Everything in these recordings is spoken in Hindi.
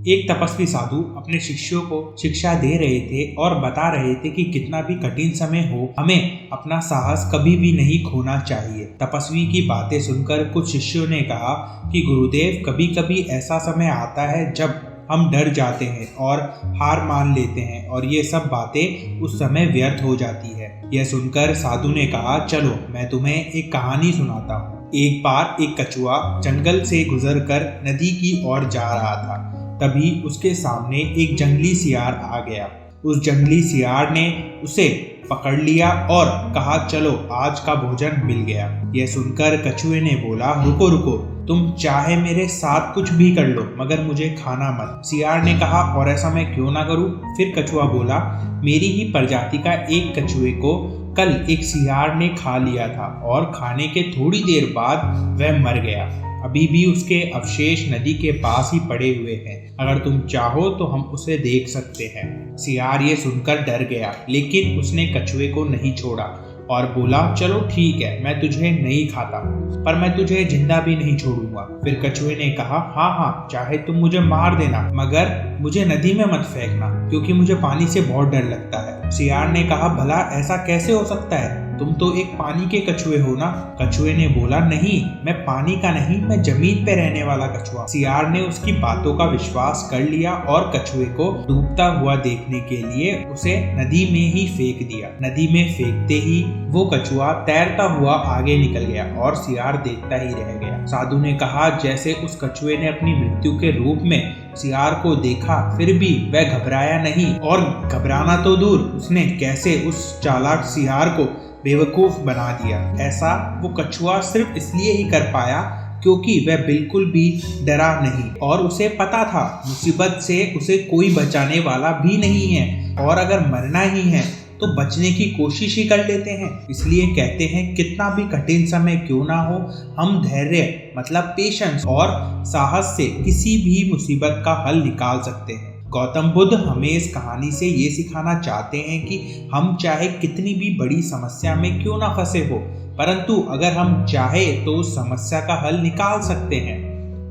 एक तपस्वी साधु अपने शिष्यों को शिक्षा दे रहे थे और बता रहे थे कि कितना भी कठिन समय हो, हमें अपना साहस कभी भी नहीं खोना चाहिए। तपस्वी की बातें सुनकर कुछ शिष्यों ने कहा कि गुरुदेव, कभी कभी ऐसा समय आता है जब हम डर जाते हैं और हार मान लेते हैं और ये सब बातें उस समय व्यर्थ हो जाती है। यह सुनकर साधु ने कहा, चलो मैं तुम्हें एक कहानी सुनाता हूँ। एक बार एक कछुआ जंगल से गुजरकर नदी की ओर जा रहा था। तभी उसके सामने एक जंगली सियार आ गया। उस जंगली सियार ने उसे पकड़ लिया और कहा, चलो आज का भोजन मिल गया। यह सुनकर कछुए ने बोला, रुको रुको, तुम चाहे मेरे साथ कुछ भी कर लो मगर मुझे खाना मत। सियार ने कहा, और ऐसा मैं क्यों ना करूं? फिर कछुआ बोला, मेरी ही प्रजाति का एक कछुए को कल एक सियार ने खा लिया था और खाने के थोड़ी देर बाद वह मर गया। अभी भी उसके अवशेष नदी के पास ही पड़े हुए हैं। अगर तुम चाहो तो हम उसे देख सकते हैं। सियार ये सुनकर डर गया, लेकिन उसने कछुए को नहीं छोड़ा और बोला, चलो ठीक है, मैं तुझे नहीं खाता, पर मैं तुझे जिंदा भी नहीं छोड़ूंगा। फिर कछुए ने कहा, हाँ, चाहे तुम मुझे मार देना, मगर मुझे नदी में मत फेंकना, क्योंकि मुझे पानी से बहुत डर लगता है। सियार ने कहा, भला ऐसा कैसे हो सकता है? तुम तो एक पानी के कछुए हो ना? कछुए ने बोला, नहीं, मैं पानी का नहीं, मैं जमीन पे रहने वाला कछुआ। सियार ने उसकी बातों का विश्वास कर लिया और कछुए को डूबता हुआ देखने के लिए उसे नदी में ही फेंक दिया। नदी में फेंकते ही वो कछुआ तैरता हुआ आगे निकल गया और सियार देखता ही रह गया। साधु ने कहा, जैसे उस कछुए ने अपनी मृत्यु के रूप में सियार को देखा, फिर भी वह घबराया नहीं, और घबराना तो दूर, उसने कैसे उस चालाक सियार को बेवकूफ बना दिया। ऐसा वो कछुआ सिर्फ इसलिए ही कर पाया क्योंकि वह बिल्कुल भी डरा नहीं और उसे पता था मुसीबत से उसे कोई बचाने वाला भी नहीं है, और अगर मरना ही है तो बचने की कोशिश ही कर लेते हैं। इसलिए कहते हैं, कितना भी कठिन समय क्यों ना हो, हम धैर्य मतलब पेशेंस और साहस से किसी भी मुसीबत का हल निकाल सकते हैं। गौतम बुद्ध हमें इस कहानी से ये सिखाना चाहते हैं कि हम चाहे कितनी भी बड़ी समस्या में क्यों ना फंसे हो, परंतु अगर हम चाहे तो उस समस्या का हल निकाल सकते हैं,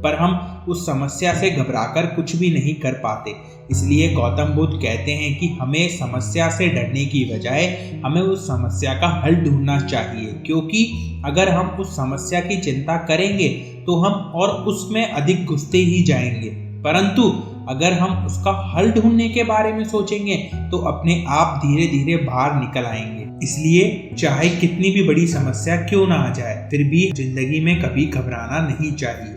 पर हम उस समस्या से घबराकर कुछ भी नहीं कर पाते। इसलिए गौतम बुद्ध कहते हैं कि हमें समस्या से डरने की बजाय हमें उस समस्या का हल ढूंढना चाहिए, क्योंकि अगर हम उस समस्या की चिंता करेंगे तो हम और उसमें अधिक घुसते ही जाएंगे, परंतु अगर हम उसका हल ढूंढने के बारे में सोचेंगे तो अपने आप धीरे धीरे बाहर निकल आएंगे। इसलिए चाहे कितनी भी बड़ी समस्या क्यों ना आ जाए, फिर भी जिंदगी में कभी घबराना नहीं चाहिए।